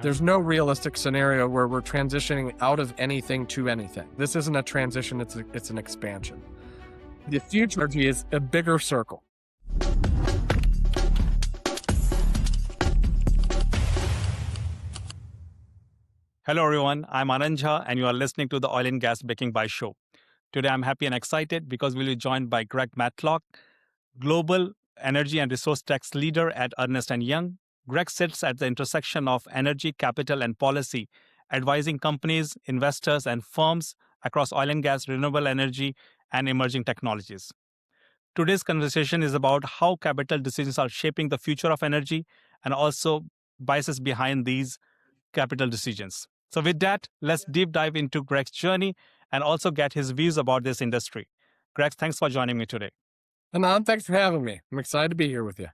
There's no realistic scenario where we're transitioning out of anything to anything. This isn't a transition, it's an expansion. The future is a bigger circle. Hello, everyone. I'm Anand Jha, and you are listening to the Oil and Gas Baking by Show. Today, I'm happy and excited because we'll be joined by Greg Matlock, Global Energy and Resource Tax Leader at Ernst Young. Greg sits at the intersection of energy, capital, and policy, advising companies, investors, and firms across oil and gas, renewable energy, and emerging technologies. Today's conversation is about how capital decisions are shaping the future of energy and also biases behind these capital decisions. So with that, let's deep dive into Greg's journey and also get his views about this industry. Greg, thanks for joining me today. Anand, thanks for having me. I'm excited to be here with you.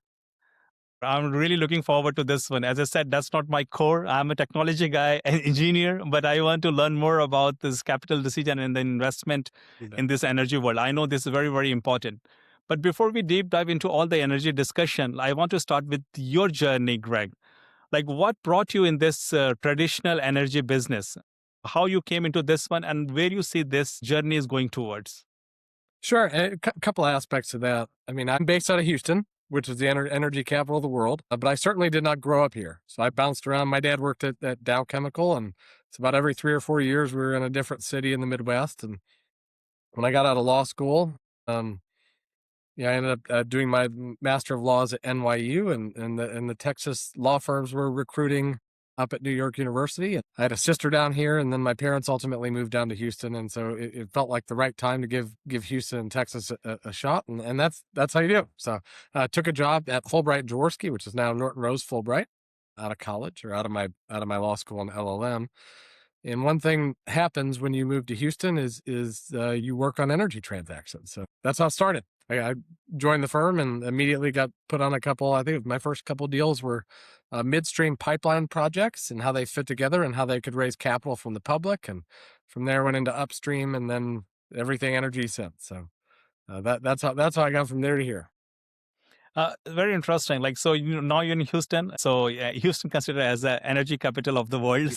I'm really looking forward to this one. As I said, that's not my core. I'm a technology guy, an engineer, but I want to learn more about this capital decision and the investment in this energy world. I know this is very, very important. But before we deep dive into all the energy discussion, I want to start with your journey, Greg. Like, what brought you in this traditional energy business? How you came into this one and where you see this journey is going towards? Sure. A couple aspects of that. I mean, I'm based out of Houston, which is the energy capital of the world, but I certainly did not grow up here. So I bounced around. My dad worked at Dow Chemical, and it's about every 3 or 4 years we were in a different city in the Midwest. And when I got out of law school, I ended up doing my Master of Laws at NYU, and the Texas law firms were recruiting up at New York University. And I had a sister down here, and then my parents ultimately moved down to Houston, and so it felt like the right time to give Houston and Texas a shot, and that's how you do it. So I took a job at Fulbright and Jaworski, which is now Norton Rose Fulbright, out of college or out of my law school in LLM. And one thing happens when you move to Houston is you work on energy transactions. So that's how it started. I joined the firm and immediately got put on a couple. I think my first couple deals were midstream pipeline projects and how they fit together and how they could raise capital from the public. And from there went into upstream and then everything energy since. So that's how I got from there to here. Very interesting. Like, so now you're in Houston. So Houston considered as the energy capital of the world.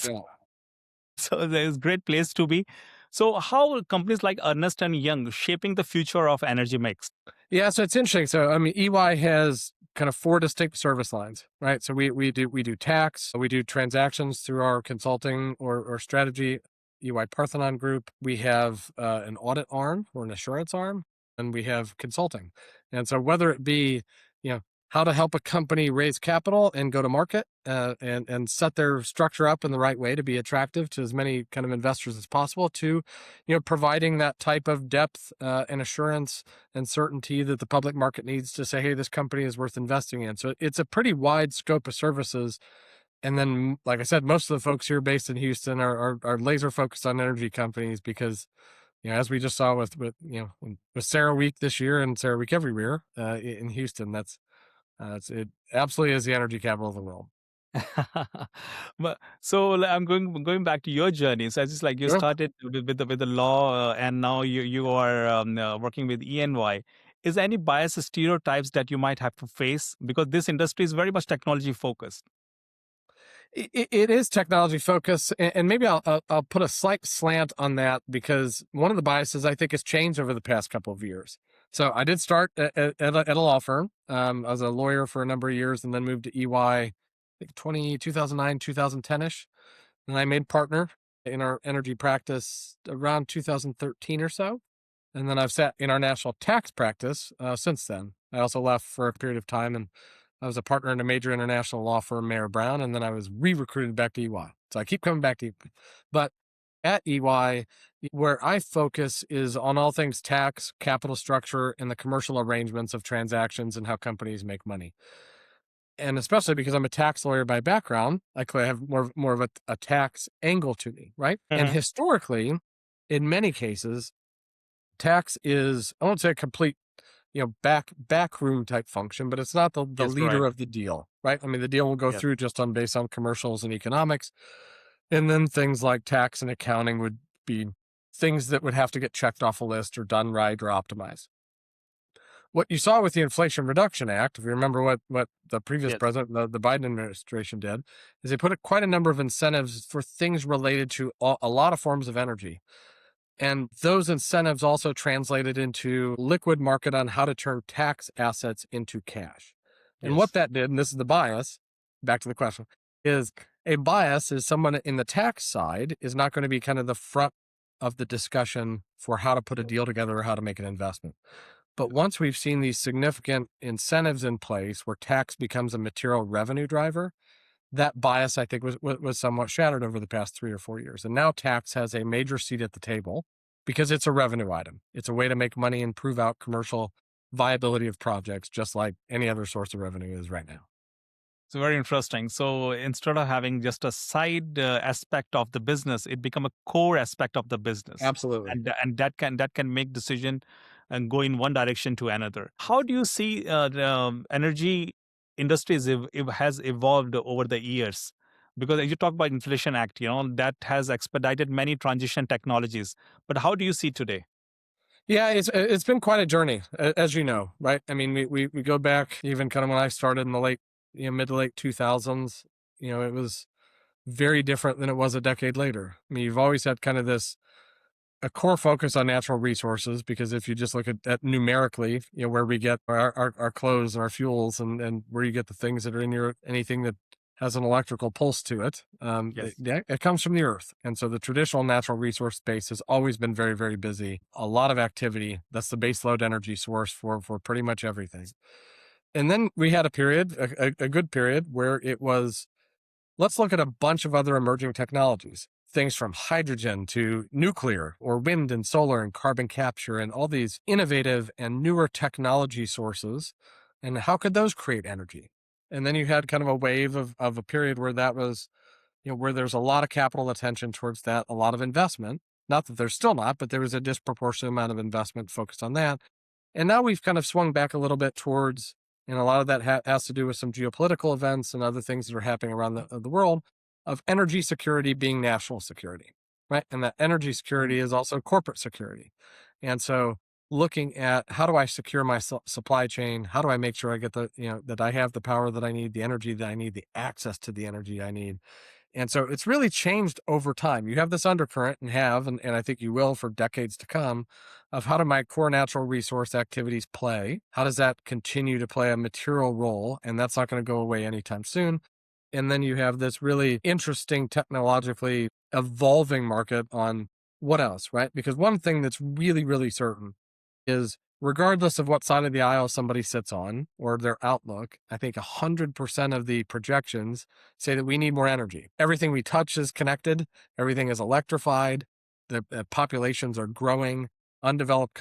So there's a great place to be. So how are companies like Ernst Young shaping the future of energy mix? Yeah, so it's interesting. So I mean, EY has kind of 4 distinct service lines, right? So we do tax, we do transactions through our consulting or strategy, EY Parthenon Group. We have an audit arm or an assurance arm, and we have consulting. And so whether it be, how to help a company raise capital and go to market and set their structure up in the right way to be attractive to as many kind of investors as possible, to providing that type of depth and assurance and certainty that the public market needs to say, hey, this company is worth investing in. So it's a pretty wide scope of services. And then, like I said, most of the folks here based in Houston are laser focused on energy companies because, as we just saw with Sarah Week this year and Sarah Week every year in Houston, it absolutely is the energy capital of the world. But so I'm going back to your journey. So it's just like you started with the law, and now you are working with ENY. Is there any bias stereotypes that you might have to face because this industry is very much technology focused? It is technology focused, and maybe I'll put a slight slant on that because one of the biases I think has changed over the past couple of years. So I did start at a law firm. I was a lawyer for a number of years and then moved to EY, I think 2009, 2010-ish. And I made partner in our energy practice around 2013 or so. And then I've sat in our national tax practice since then. I also left for a period of time, and I was a partner in a major international law firm, Mayer Brown, and then I was re-recruited back to EY. So I keep coming back to EY. But at EY, where I focus is on all things tax, capital structure, and the commercial arrangements of transactions and how companies make money. And especially because I'm a tax lawyer by background, I have more of a tax angle to me, right? And historically, in many cases, tax is, I won't say a complete, backroom type function, but it's not the leader of the deal, right? I mean, the deal will go through just based on commercials and economics. And then things like tax and accounting would be things that would have to get checked off a list or done right or optimized. What you saw with the Inflation Reduction Act, if you remember what the previous Yes. president, the Biden administration did, is they put quite a number of incentives for things related to a lot of forms of energy. And those incentives also translated into liquid market on how to turn tax assets into cash. And what Yes. that did, and this is the bias, back to the question, is a bias is someone in the tax side is not going to be kind of the front of the discussion for how to put a deal together or how to make an investment. But once we've seen these significant incentives in place where tax becomes a material revenue driver, that bias, I think, was somewhat shattered over the past 3 or 4 years. And now tax has a major seat at the table because it's a revenue item. It's a way to make money and prove out commercial viability of projects, just like any other source of revenue is right now. It's very interesting. So instead of having just a side aspect of the business, it become a core aspect of the business, Absolutely. and that can make decision and go in one direction to another. How do you see the energy industry has evolved over the years? Because as you talk about Inflation Act, that has expedited many transition technologies. But how do you see today? Yeah, it's been quite a journey, as you know, right? I mean, we go back even kind of when I started in the mid to late 2000s. It was very different than it was a decade later. I mean, you've always had kind of this a core focus on natural resources because if you just look at numerically, where we get our clothes and our fuels and where you get the things that are in your anything that has an electrical pulse to it, Yes. it comes from the earth. And so the traditional natural resource space has always been very, very busy. A lot of activity. That's the base load energy source for pretty much everything. And then we had a period, a good period, where it was let's look at a bunch of other emerging technologies, things from hydrogen to nuclear or wind and solar and carbon capture and all these innovative and newer technology sources. And how could those create energy? And then you had kind of a wave of a period where that was, where there's a lot of capital attention towards that, a lot of investment. Not that there's still not, but there was a disproportionate amount of investment focused on that. And now we've kind of swung back a little bit towards, and a lot of that has to do with some geopolitical events and other things that are happening around the world, of energy security being national security, right? And that energy security is also corporate security. And so looking at how do I secure my supply chain? How do I make sure I get that I have the power that I need, the energy that I need, the access to the energy I need? And so it's really changed over time. You have this undercurrent and I think you will for decades to come, of how do my core natural resource activities play? How does that continue to play a material role? And that's not going to go away anytime soon. And then you have this really interesting technologically evolving market on what else, right? Because one thing that's really, really certain is regardless of what side of the aisle somebody sits on or their outlook, I think 100% of the projections say that we need more energy. Everything we touch is connected, everything is electrified, the populations are growing, undeveloped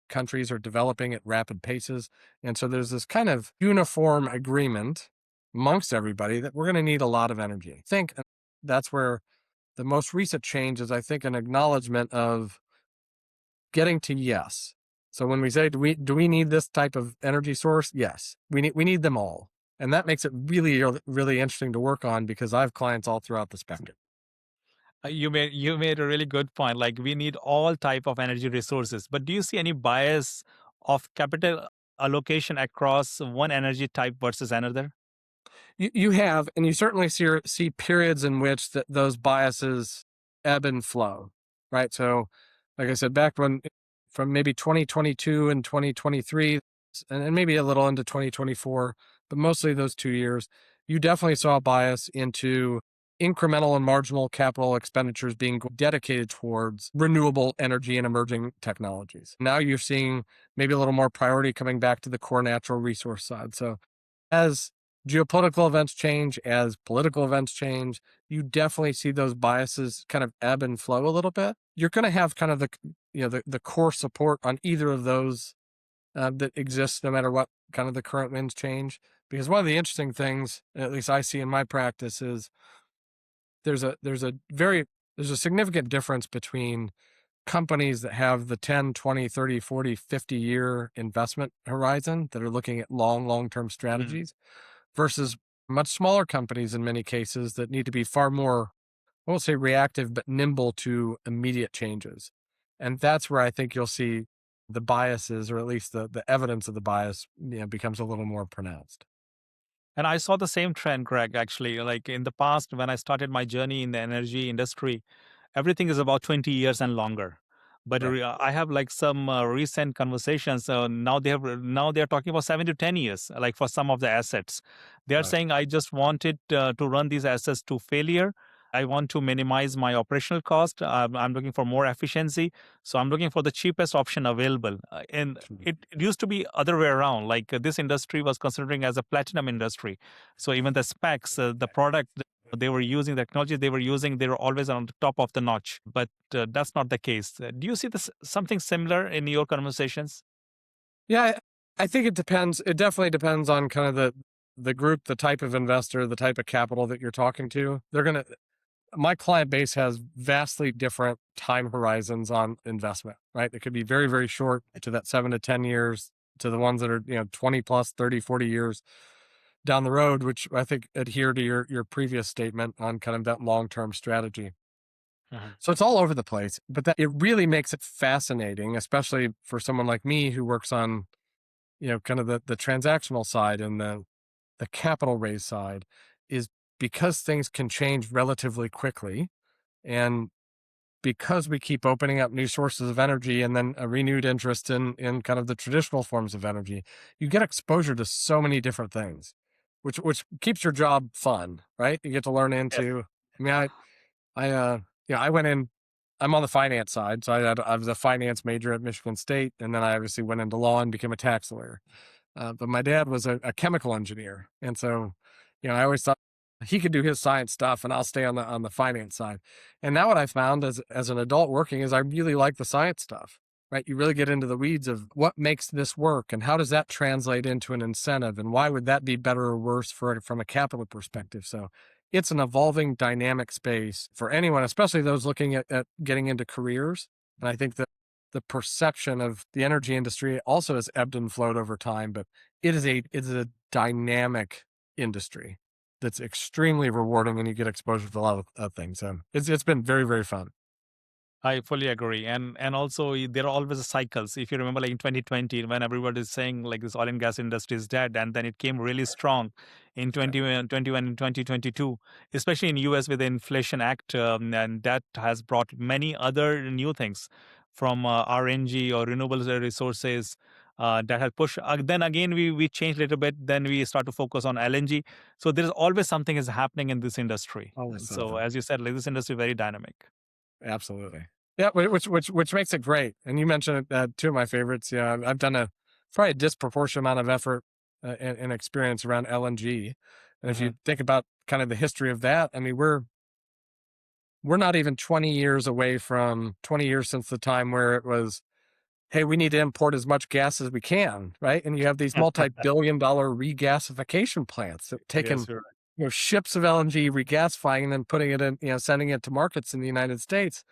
countries are developing at rapid paces. And so there's this kind of uniform agreement amongst everybody that we're going to need a lot of energy. I think that's where the most recent change is, I think, an acknowledgement of getting to yes. So when we say, do we need this type of energy source? Yes, we need them all. And that makes it really, really interesting to work on because I have clients all throughout the spectrum. You made a really good point. Like we need all type of energy resources, but do you see any bias of capital allocation across one energy type versus another? You have, and you certainly see periods in which those biases ebb and flow, right? So, like I said, back when from maybe 2022 and 2023, and maybe a little into 2024, but mostly those 2 years, you definitely saw a bias into incremental and marginal capital expenditures being dedicated towards renewable energy and emerging technologies. Now you're seeing maybe a little more priority coming back to the core natural resource side. So as geopolitical events change, as political events change, you definitely see those biases kind of ebb and flow a little bit. You're going to have kind of the core support on either of those that exists no matter what kind of the current winds change. Because one of the interesting things, at least I see in my practice, is there's a significant difference between companies that have the 10, 20, 30, 40, 50-year investment horizon that are looking at long-term Mm. strategies versus much smaller companies in many cases that need to be far more, I won't say reactive, but nimble to immediate changes. And that's where I think you'll see the biases, or at least the evidence of the bias, becomes a little more pronounced. And I saw the same trend, Greg, actually. Like in the past, when I started my journey in the energy industry, everything is about 20 years and longer. But Right. I have like some recent conversations. Now they're talking about 7 to 10 years, like for some of the assets. They are Right. saying I just wanted to run these assets to failure. I want to minimize my operational cost. I'm looking for more efficiency, so I'm looking for the cheapest option available. And it used to be other way around. Like this industry was considering as a platinum industry, so even the specs, the product they were using, the technology they were using, they were always on the top of the notch. But that's not the case. Do you see this something similar in your conversations? Yeah, I think it depends. It definitely depends on kind of the group, the type of investor, the type of capital that you're talking to. My client base has vastly different time horizons on investment, right? It could be very, very short to that 7 to 10 years, to the ones that are, 20 plus, 30, 40 years down the road, which I think adhere to your previous statement on kind of that long-term strategy. Mhm. So it's all over the place, but that it really makes it fascinating, especially for someone like me who works on, kind of the transactional side and the capital raise side, is because things can change relatively quickly. And because we keep opening up new sources of energy and then a renewed interest in kind of the traditional forms of energy, you get exposure to so many different things, which keeps your job fun, right? You get to learn Yes. into. I mean, I went in. I'm on the finance side, so I was a finance major at Michigan State, and then I obviously went into law and became a tax lawyer. But my dad was a chemical engineer, and so, I always thought he could do his science stuff, and I'll stay on the finance side. And now what I found as an adult working is I really like the science stuff. Right, you really get into the weeds of what makes this work, and how does that translate into an incentive, and why would that be better or worse from a capital perspective. So it's an evolving, dynamic space for anyone, especially those looking at getting into careers. And I think that the perception of the energy industry also has ebbed and flowed over time, but it is a dynamic industry that's extremely rewarding, and you get exposure to a lot of things. So it's been very, very fun. I fully agree, and also there are always cycles. If you remember, like in 2020, when everybody is saying like this oil and gas industry is dead, and then it came really strong in Yeah. 2021 and 2022, especially in US with the Inflation Act, and that has brought many other new things from RNG or renewable resources. That has pushed. Then again, we changed a little bit. Then we start to focus on LNG. So there is always something is happening in this industry. Always So something. as you said, like this industry is very dynamic. Absolutely. Yeah, which makes it great. And you mentioned two of my favorites. Yeah, I've done a probably a disproportionate amount of effort and experience around LNG. And if you think about kind of the history of that, I mean, we're not even 20 years away from 20 years since the time where it was, hey, we need to import as much gas as we can, right? And you have these multi-billion-dollar regasification plants that taking, Yes, you're ships of LNG, regasifying, and then putting it in, sending it to markets in the United States.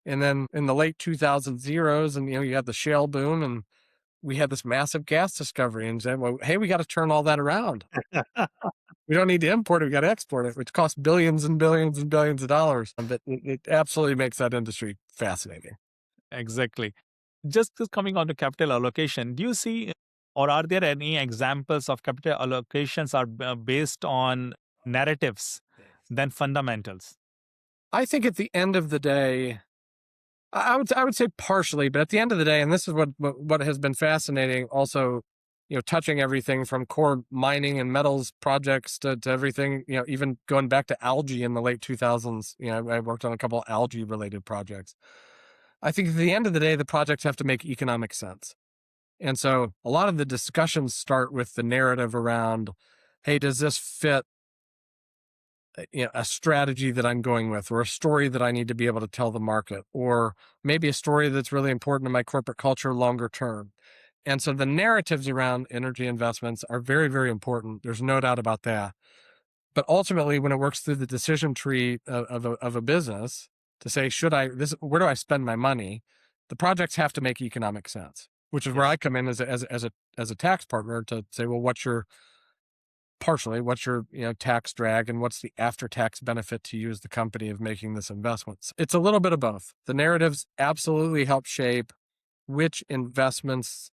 And then in the late 2000 zeros, and you had the shale boom, and we had this massive gas discovery, and said, well, hey, we got to turn all that around. right. We don't need to import it; we got to export it, which costs billions and billions and billions of dollars. But it absolutely makes that industry fascinating. Exactly. Just coming on to capital allocation, do you see or are there any examples of capital allocations are based on narratives than fundamentals? I think at the end of the day, I would say partially, but at the end of the day, and this is what has been fascinating, also, touching everything from core mining and metals projects to everything, even going back to algae in the late 2000s. I worked on a couple algae related projects. I think at the end of the day, the projects have to make economic sense. And so a lot of the discussions start with the narrative around, hey, does this fit a strategy that I'm going with, or a story that I need to be able to tell the market, or maybe a story that's really important to my corporate culture longer term. And so the narratives around energy investments are very, very important. There's no doubt about that. But ultimately, when it works through the decision tree of a business to say, where do I spend my money? The projects have to make economic sense, which is where I Yes. come in as a tax partner to say, well, what's your tax drag, and what's the after tax benefit to you as the company of making this investment. It's a little bit of both. The narratives absolutely help shape which investments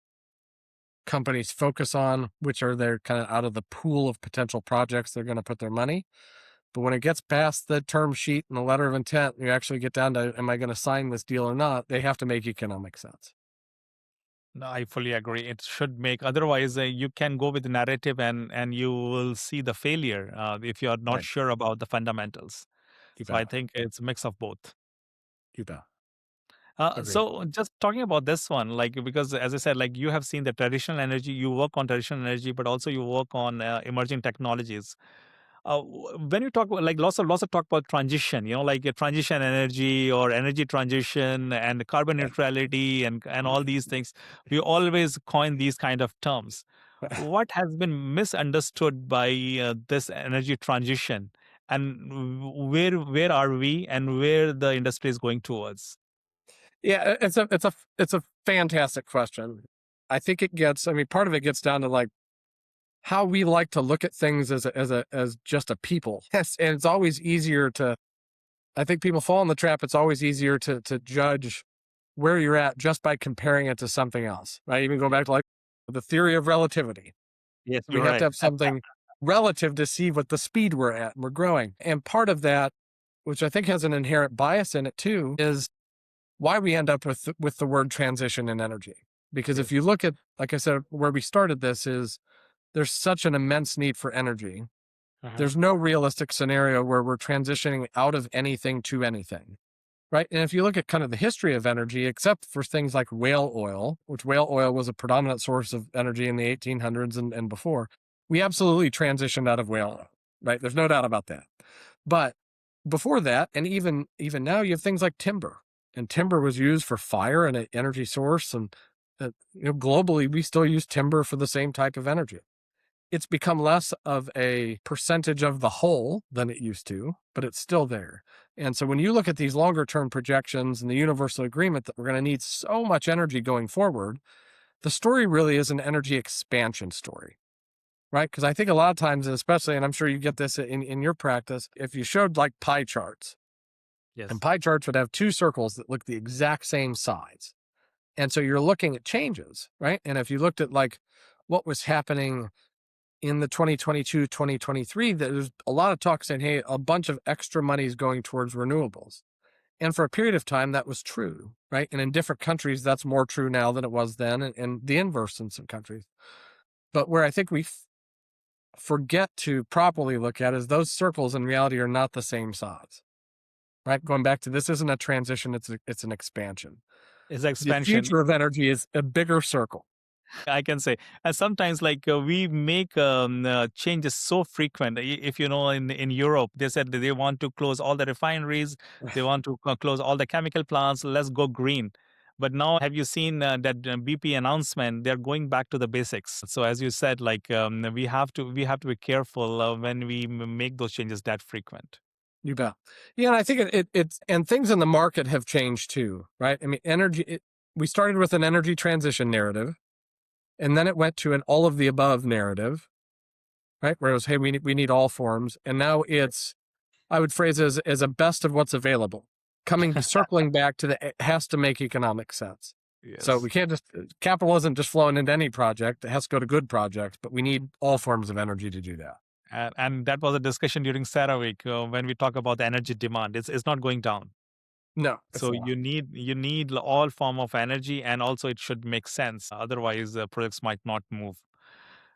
companies focus on, which are their kind of out of the pool of potential projects they're going to put their money. But when it gets past the term sheet and the letter of intent, you actually get down to, am I going to sign this deal or not? They have to make economic sense. No, I fully agree. It should make. Otherwise, you can go with the narrative, and you will see the failure if you are not Right. sure about the fundamentals. You So I bet. think it's a mix of both. You bet. Agreed. So just talking about this one, like, because as I said, like, you have seen the traditional energy, you work on traditional energy, but also you work on emerging technologies. When you talk about, like, lots of talk about transition, like a transition energy or energy transition and carbon neutrality and all these things, we always coin these kind of terms. What has been misunderstood by this energy transition, and where are we, and where the industry is going towards? Yeah, it's a fantastic question. I think it gets, I mean, part of it gets down to like how we like to look at things as just a people. Yes, and it's always easier to, I think people fall in the trap. It's always easier to judge where you're at just by comparing it to something else, right? Even go back to like the theory of relativity. Yes, We you're have to right. have something relative to see what the speed we're at and we're growing. And part of that, which I think has an inherent bias in it too, is why we end up with the word transition in energy. Because if Yes. you look at, like I said, where we started this is there's such an immense need for energy. Uh-huh. There's no realistic scenario where we're transitioning out of anything to anything. Right. And if you look at kind of the history of energy, except for things like whale oil, which whale oil was a predominant source of energy in the 1800s and before, we absolutely transitioned out of whale oil. Right. There's no doubt about that. But before that, and even now, you have things like timber, and timber was used for fire and an energy source. And globally, we still use timber for the same type of energy. It's become less of a percentage of the whole than it used to, but it's still there. And so when you look at these longer term projections and the universal agreement that we're going to need so much energy going forward, the story really is an energy expansion story, right? Because I think a lot of times, especially, and I'm sure you get this in your practice, if you showed like pie charts, and Yes. pie charts would have two circles that look the exact same size. And so you're looking at changes, right? And if you looked at like what was happening in the 2022, 2023, there's a lot of talk saying, hey, a bunch of extra money is going towards renewables. And for a period of time, that was true, right? And in different countries, that's more true now than it was then, and the inverse in some countries. But where I think we forget to properly look at is those circles in reality are not the same size, right? Going back to this isn't a transition, it's an expansion. It's The expansion. future of energy is a bigger circle. I can say, and sometimes, like, we make changes so frequent. If you know, in Europe, they said that they want to close all the refineries, they want to close all the chemical plants. Let's go green. But now, have you seen that BP announcement? They're going back to the basics. So, as you said, like, we have to be careful when we make those changes that frequent. You bet. Yeah, and I think it's and things in the market have changed too, right? I mean, we started with an energy transition narrative, and then it went to an all of the above narrative, right? Where it was, hey, we need all forms, and now it's, I would phrase it as a best of what's available, circling back to it has to make economic sense. So we Yes. can't just, capital isn't just flowing into any project; it has to go to good projects, but we need all forms of energy to do that. And that was a discussion during Sarah Week when we talk about the energy demand. It's not going down. No, it's So not. you need all form of energy, and also it should make sense. Otherwise, projects might not move.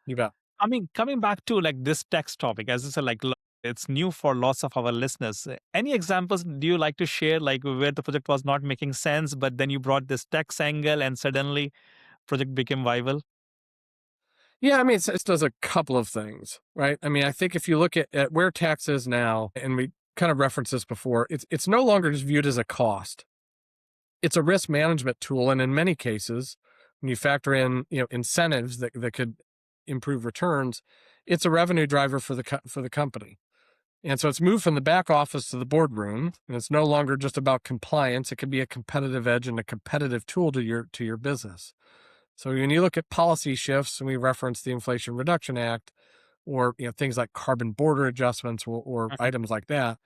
You bet. I mean, coming back to, like, this text topic, as I said, like, it's new for lots of our listeners. Any examples do you like to share, like, where the project was not making sense, but then you brought this tax angle, and suddenly project became viable? Yeah, I mean, it does a couple of things, right? I mean, I think if you look at where tax is now, and we kind of referenced this before, it's no longer just viewed as a cost. It's a risk management tool, and in many cases, when you factor in incentives that could improve returns, it's a revenue driver for the company. And so it's moved from the back office to the boardroom, and it's no longer just about compliance. It can be a competitive edge and a competitive tool to your business. So when you look at policy shifts, and we reference the Inflation Reduction Act, or things like carbon border adjustments or Mhm. items like that,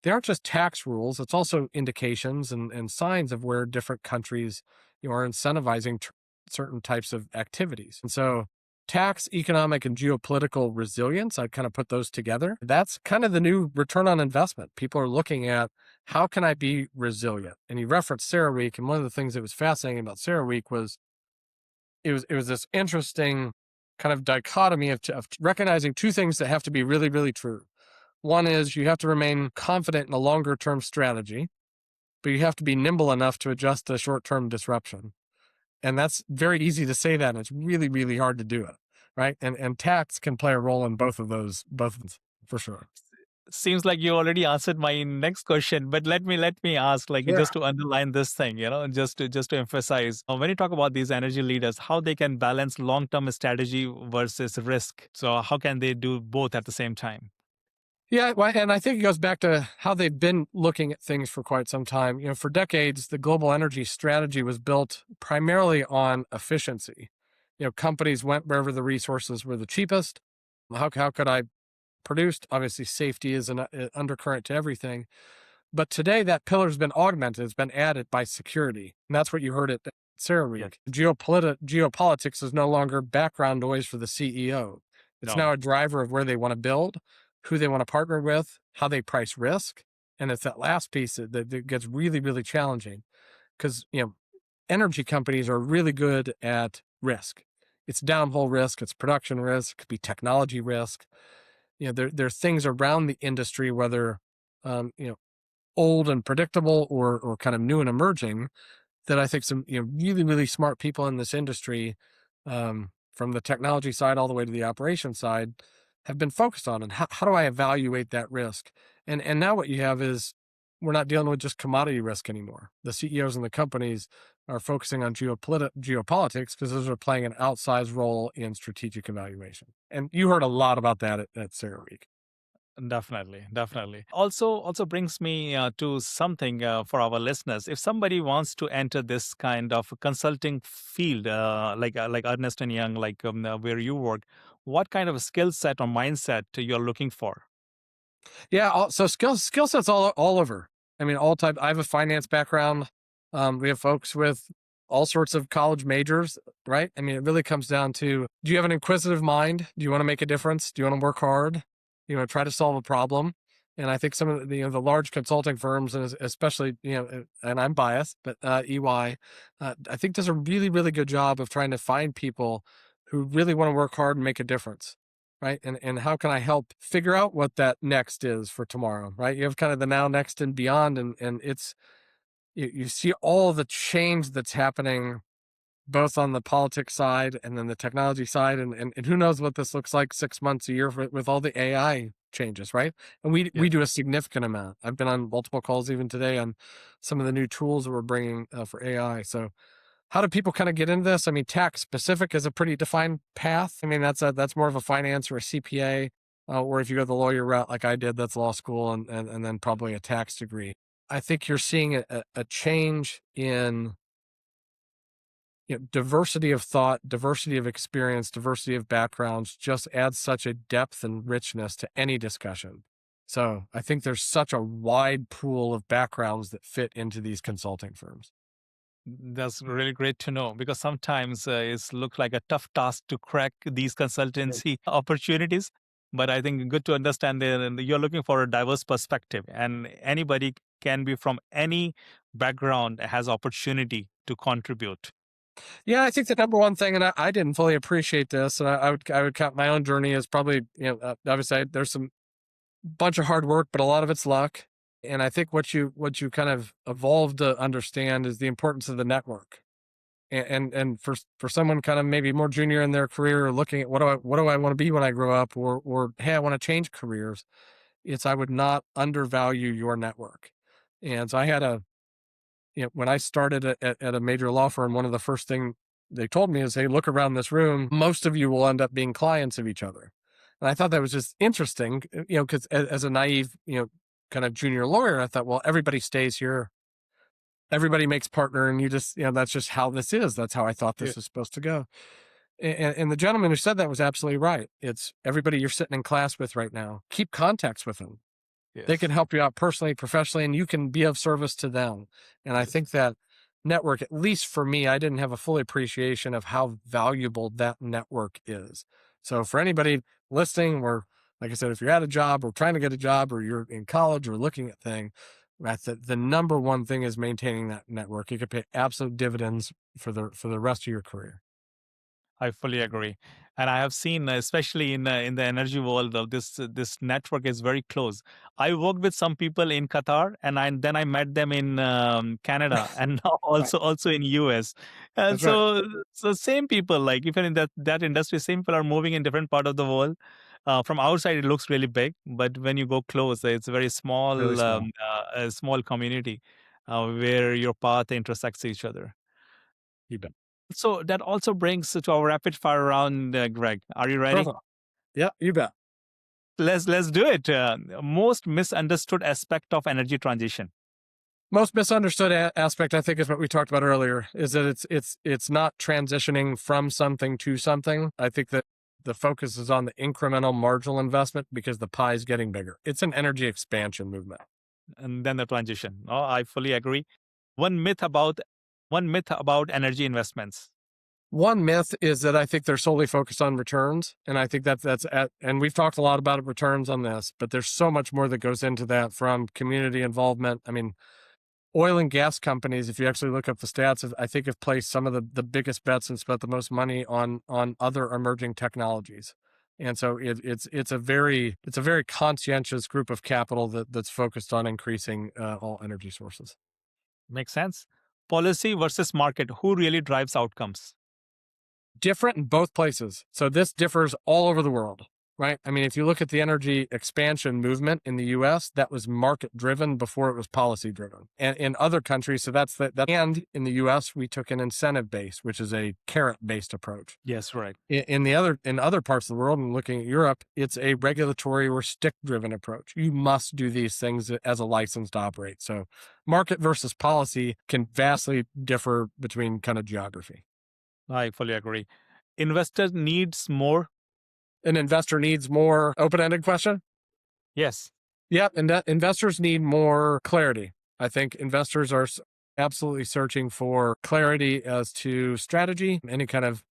they aren't just tax rules. It's also indications and signs of where different countries are incentivizing certain types of activities. And so tax, economic, and geopolitical resilience, I kind of put those together. That's kind of the new return on investment. People are looking at, how can I be resilient? And you referenced CERAWeek, and one of the things that was fascinating about CERAWeek was it was this interesting kind of dichotomy of recognizing two things that have to be really, really true. One is you have to remain confident in a longer term strategy, but you have to be nimble enough to adjust to short term disruption. And that's very easy to say that, and it's really, really hard to do it, right? And tax can play a role in both of those, for sure. Seems like you already answered my next question, but let me ask, like, Sure. just to underline this thing, just to emphasize, when you talk about these energy leaders, how they can balance long-term strategy versus risk. So how can they do both at the same time? Yeah, well, and I think it goes back to how they've been looking at things for quite some time. For decades, the global energy strategy was built primarily on efficiency. Companies went wherever the resources were the cheapest. How could I produce? Obviously, safety is an undercurrent to everything. But today, that pillar has been augmented, it's been added by security. And that's what you heard at Yes. CERAWeek. Geopolitics is no longer background noise for the CEO. It's No. now a driver of where they want to build, who they want to partner with, how they price risk. And it's that last piece that gets really, really challenging, because energy companies are really good at risk. It's downhole risk, it's production risk, it could be technology risk. There are things around the industry, whether old and predictable or kind of new and emerging, that I think some really, really smart people in this industry, from the technology side all the way to the operation side, have been focused on. And how do I evaluate that risk? And now what you have is, we're not dealing with just commodity risk anymore. The CEOs and the companies are focusing on geopolitics, because those are playing an outsized role in strategic evaluation. And you heard a lot about that at CERAWeek. Definitely, definitely. Also brings me to something for our listeners. If somebody wants to enter this kind of consulting field, like Ernst and Young, like where you work, what kind of skill set or mindset you're looking for? Yeah, so skill sets all over. I mean, all type. I have a finance background. We have folks with all sorts of college majors, right? I mean, it really comes down to: do you have an inquisitive mind? Do you want to make a difference? Do you want to work hard? You want to try to solve a problem? And I think some of the large consulting firms, and especially and I'm biased, but EY, I think does a really, really good job of trying to find people who really want to work hard and make a difference, right? And how can I help figure out what that next is for tomorrow, right? You have kind of the now, next, and beyond, and it's you see all the change that's happening, both on the politics side and then the technology side, and who knows what this looks like 6 months, a year, with all the AI changes, right? And we Yes. do a significant amount. I've been on multiple calls even today on some of the new tools that we're bringing for AI. So how do people kind of get into this? I mean, tax specific is a pretty defined path. I mean, that's more of a finance or a CPA, or if you go the lawyer route like I did, that's law school, and then probably a tax degree. I think you're seeing a change in diversity of thought, diversity of experience, diversity of backgrounds just adds such a depth and richness to any discussion. So I think there's such a wide pool of backgrounds that fit into these consulting firms. That's really great to know, because sometimes it's look like a tough task to crack these consultancy opportunities. But I think good to understand that you're looking for a diverse perspective, and anybody can be from any background has opportunity to contribute. Yeah, I think the number one thing, and I didn't fully appreciate this, and I would count my own journey as probably, obviously there's some bunch of hard work, but a lot of it's luck. And I think what you kind of evolved to understand is the importance of the network. And for someone kind of maybe more junior in their career, looking at what do I want to be when I grow up, or hey, I want to change careers. It's, I would not undervalue your network. And so I had when I started at a major law firm, one of the first thing they told me is, hey, look around this room. Most of you will end up being clients of each other. And I thought that was just interesting, because as a naive, kind of junior lawyer, I thought, well, everybody stays here. Everybody makes partner, and you just, that's just how this is. That's how I thought Yeah. this was supposed to go. And the gentleman who said that was absolutely right. It's everybody you're sitting in class with right now. Keep contacts with them. They can Yes. help you out personally, professionally, and you can be of service to them. And I Yes. think that network, at least for me, I didn't have a full appreciation of how valuable that network is. So for anybody listening, or like I said, if you're at a job or trying to get a job, or you're in college or looking at things, that's the number one thing is maintaining that network. You could pay absolute dividends for the rest of your career. I fully agree, and I have seen, especially in the energy world, this network is very close. I worked with some people in Qatar, and then I met them in Canada, and now Right. also in US. And That's right. so same people, like even in that industry, same people are moving in different part of the world. From outside, it looks really big, but when you go close, it's a very Really small small. a small community where your path intersects each other. You bet. So that also brings to our rapid fire round, Greg. Are you ready? Perfect. Yeah, you bet. Let's do it. Most misunderstood aspect of energy transition. Most misunderstood aspect, I think, is what we talked about earlier, is that it's not transitioning from something to something. I think that the focus is on the incremental marginal investment because the pie is getting bigger. It's an energy expansion movement. And then the transition. Oh, I fully agree. One myth about one myth about energy investments. One myth is that I think they're solely focused on returns, and I think and we've talked a lot about returns on this, but there's so much more that goes into that, from community involvement. I mean, oil and gas companies, if you actually look up the stats, I think have placed some of the biggest bets and spent the most money on other emerging technologies. And so it's a very conscientious group of capital that's focused on increasing all energy sources. Makes sense. Policy versus market. Who really drives outcomes? Different in both places. So this differs all over the world, right? I mean, if you look at the energy expansion movement in the US, that was market driven before it was policy driven. And in other countries, so that's and in the US, we took an incentive based, which is a carrot based approach. Yes, right. In other parts of the world, and looking at Europe, it's a regulatory or stick driven approach. You must do these things as a license to operate. So market versus policy can vastly differ between kind of geography. I fully agree. Investor needs more. An investor needs more open-ended question. Yes. Yep, and investors need more clarity. I think investors are absolutely searching for clarity as to strategy, any kind of,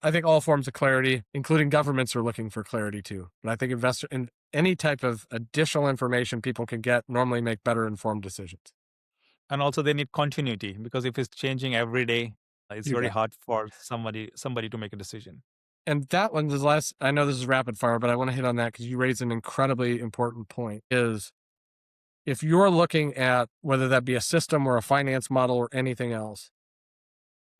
I think all forms of clarity, including governments, are looking for clarity too. But I think investor in any type of additional information people can get normally make better informed decisions. And also they need continuity, because if it's changing every day, it's You very bet. hard for somebody to make a decision. And that one is last, I know this is rapid fire, but I want to hit on that because you raised an incredibly important point, is if you're looking at whether that be a system or a finance model or anything else,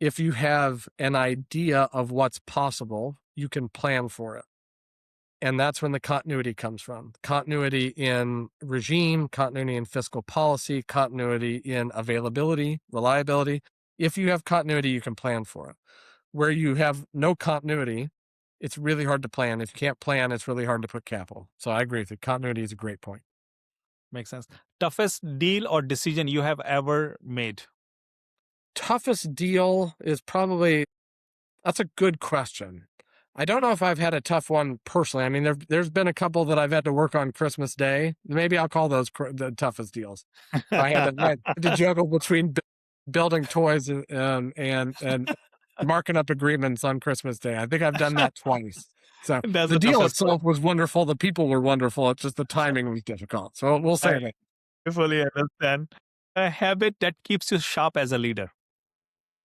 if you have an idea of what's possible, you can plan for it. And that's when the continuity comes from. Continuity in regime, continuity in fiscal policy, continuity in availability, reliability. If you have continuity, you can plan for it. Where you have no continuity, it's really hard to plan. If you can't plan, it's really hard to put capital. So I agree with you. Continuity is a great point. Makes sense. Toughest deal or decision you have ever made? Toughest deal is probably, that's a good question. I don't know if I've had a tough one personally. I mean, there's been a couple that I've had to work on Christmas Day. Maybe I'll call those the toughest deals. I had to juggle between building toys and marking up agreements on Christmas Day. I think I've done that twice. So That's the the deal toughest one. itself was wonderful. The people were wonderful. It's just the timing was difficult. So we'll say that. I fully understand. A habit that keeps you sharp as a leader.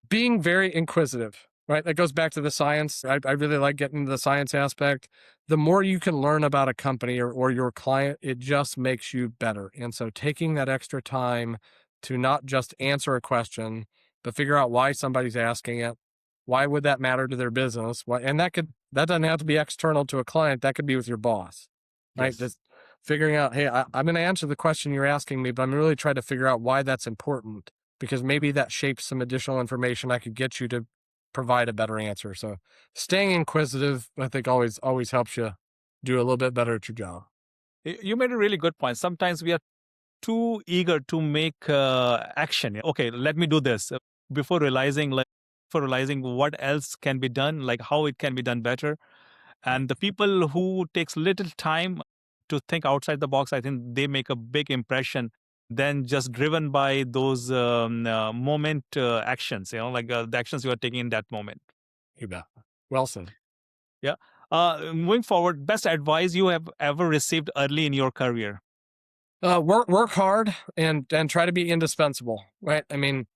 Being very inquisitive, right? That goes back to the science. I really like getting into the science aspect. The more you can learn about a company or your client, it just makes you better. And so taking that extra time to not just answer a question, but figure out why somebody's asking it. Why would that matter to their business? And that doesn't have to be external to a client. That could be with your boss, right? Yes. Just figuring out, hey, I'm going to answer the question you're asking me, but I'm really trying to figure out why that's important, because maybe that shapes some additional information I could get you to provide a better answer. So staying inquisitive, I think always helps you do a little bit better at your job. You made a really good point. Sometimes we are too eager to make action. Okay, let me do this before realizing what else can be done, like how it can be done better. And the people who takes little time to think outside the box, I think they make a big impression than just driven by those moment actions, like the actions you are taking in that moment. You bet. Well said. Yeah. Moving forward, best advice you have ever received early in your career? Work hard and try to be indispensable. Right. I mean,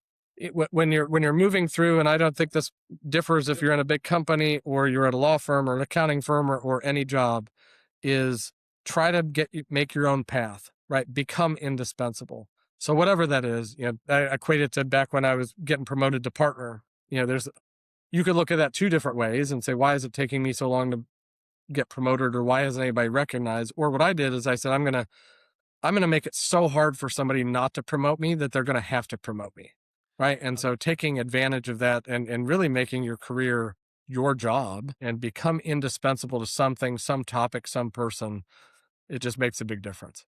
when you're moving through, and I don't think this differs if you're in a big company or you're at a law firm or an accounting firm or any job, is try to make your own path. Right. Become indispensable. So whatever that is, I equate it to back when I was getting promoted to partner. You could look at that two different ways and say, why is it taking me so long to get promoted, or why hasn't anybody recognized? Or what I did is I said, I'm gonna make it so hard for somebody not to promote me that they're gonna have to promote me. Right. And so taking advantage of that and really making your career your job and become indispensable to something, some topic, some person, it just makes a big difference.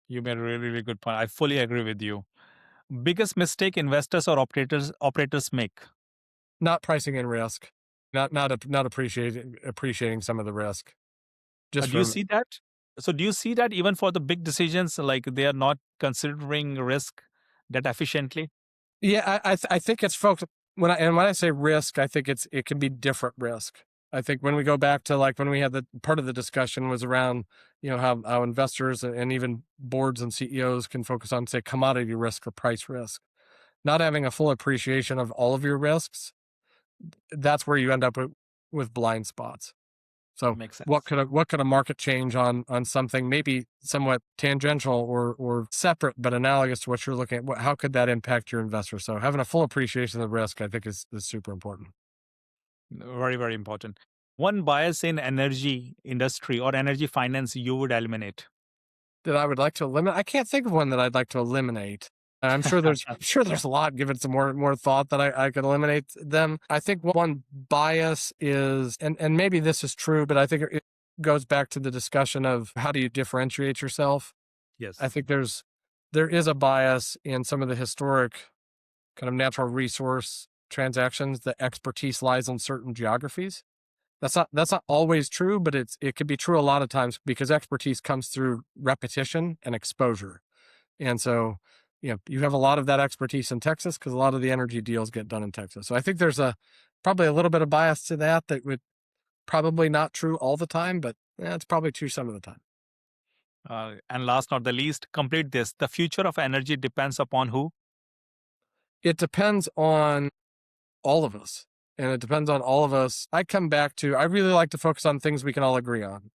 You made a really, really good point. I fully agree with you. Biggest mistake investors or operators make. Not pricing in risk, not appreciating some of the risk. Just Do you from see that? So do you see that even for the big decisions, like they are not considering risk that efficiently? Yeah, I think it's folks when I say risk, I think it can be different risk. I think when we go back to like when we had the part of the discussion was around, how investors and even boards and CEOs can focus on, say, commodity risk or price risk. Not having a full appreciation of all of your risks, that's where you end up with blind spots. So Makes what sense. could a market change on something maybe somewhat tangential or separate but analogous to what you're looking at? How could that impact your investor? So having a full appreciation of the risk, I think, is super important. Very, very important. One bias in energy industry or energy finance you would eliminate. That I would like to eliminate. I can't think of one that I'd like to eliminate. I'm sure there's a lot. Give it some more thought that I could eliminate them. I think one bias is, and maybe this is true, but I think it goes back to the discussion of how do you differentiate yourself. I Yes, think there is a bias in some of the historic kind of natural resource transactions that expertise lies in certain geographies. That's not always true, but it could be true a lot of times because expertise comes through repetition and exposure. And so, you have a lot of that expertise in Texas because a lot of the energy deals get done in Texas. So I think there's probably a little bit of bias to that would probably not true all the time, but it's probably true some of the time. and last not the least, complete this. The future of energy depends upon who? It depends on all of us. And it depends on all of us. I really like to focus on things we can all agree on.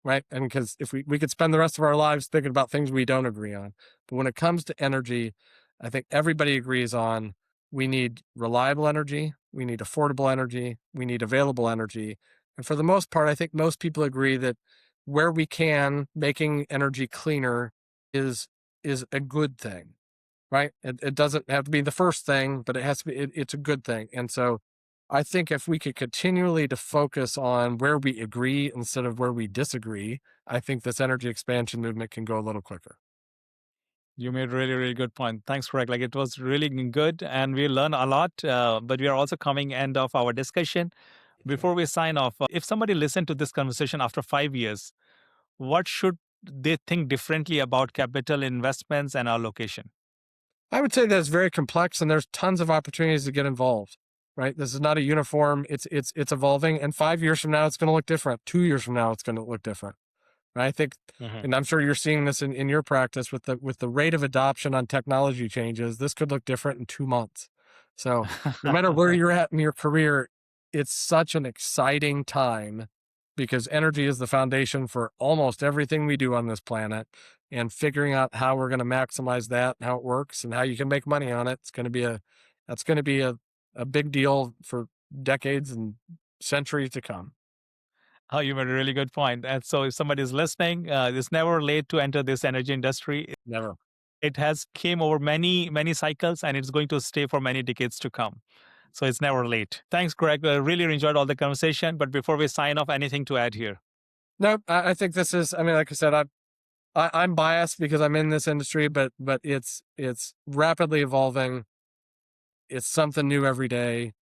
Right. And because if we could spend the rest of our lives thinking about things we don't agree on. But when it comes to energy, I think everybody agrees on we need reliable energy, we need affordable energy, we need available energy. And for the most part, I think most people agree that where we can, making energy cleaner is a good thing. Right. It doesn't have to be the first thing, but it has to be it's a good thing. And so I think if we could continually to focus on where we agree instead of where we disagree, I think this energy expansion movement can go a little quicker. You made really, really good point. Thanks, Greg. Like it was really good, and we learned a lot. But we are also coming end of our discussion. Before we sign off, if somebody listened to this conversation after 5 years, what should they think differently about capital investments and allocation? I would say that it's very complex and there's tons of opportunities to get involved. Right. This is not a uniform. It's evolving. And 5 years from now, it's going to look different. 2 years from now, it's going to look different. I think, Mhm. and I'm sure you're seeing this in your practice with the rate of adoption on technology changes. This could look different in 2 months. So no matter where you're at in your career, it's such an exciting time because energy is the foundation for almost everything we do on this planet. And figuring out how we're going to maximize that and how it works and how you can make money on it, that's going to be a big deal for decades and centuries to come. Oh, you made a really good point. And so, if somebody is listening, it's never late to enter this energy industry. Never. It has came over many, many cycles, and it's going to stay for many decades to come. So it's never late. Thanks, Greg. I really enjoyed all the conversation. But before we sign off, anything to add here? No, I think this is. I mean, like I said, I'm biased because I'm in this industry, but it's rapidly evolving. It's something new every day.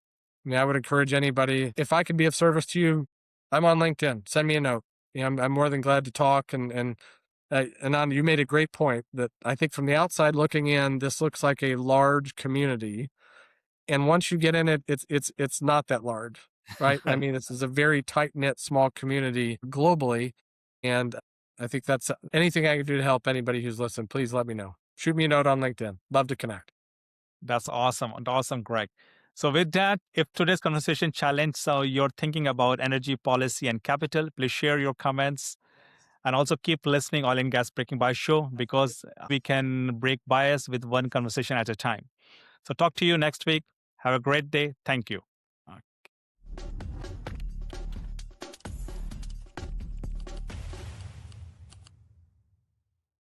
I mean, I would encourage anybody if I can be of service to you. I'm on LinkedIn. Send me a note. I'm more than glad to talk and Anand, you made a great point that I think from the outside looking in, this looks like a large community. And once you get in it, it's not that large, right? I mean, this is a very tight knit, small community globally. And I think that's anything I can do to help anybody who's listening. Please let me know. Shoot me a note on LinkedIn. Love to connect. That's awesome. Awesome, Greg. So with that, if today's conversation challenged your thinking about energy policy and capital, please share your comments. And also keep listening Oil and Gas Breaking Bias show, because we can break bias with one conversation at a time. So talk to you next week. Have a great day. Thank you.